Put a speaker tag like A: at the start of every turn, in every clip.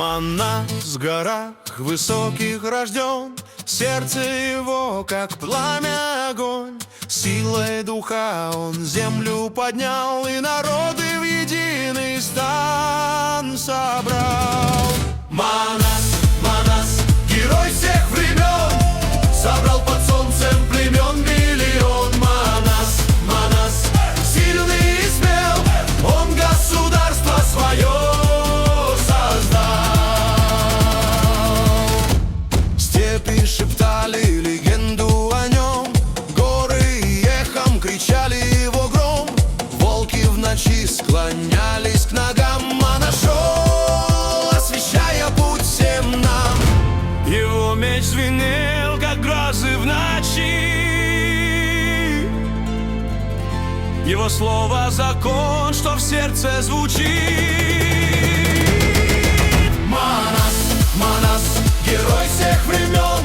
A: Манас в горах высоких рожден, сердце его, как пламя огонь. Силой духа он землю поднял и народы в единый стан собрал. Манас, Манас, герой всех времен, собрал под солнцем племен миллион. Манас, Манас, сильный и смел, он государство свое шептали легенду о нем, горы эхом кричали его гром, волки в ночи склонялись к ногам, а нашел, освещая путь всем нам. Его меч звенел, как грозы в ночи, его слово закон, что в сердце звучит. Манас, Манас, герой всех времен,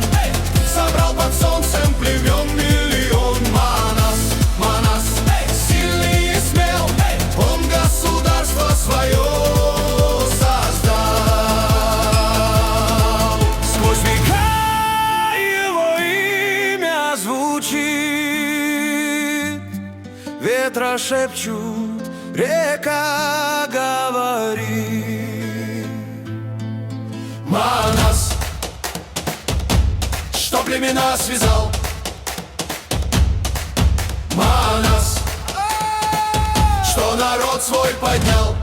A: собрал под солнцем племен миллион. Манас, Манас, сильный и смел, он государство свое создал. Сквозь века его имя звучит, ветра шепчут, река говорит. Манас, что племена связал. Манас, что народ свой поднял.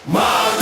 A: Манас.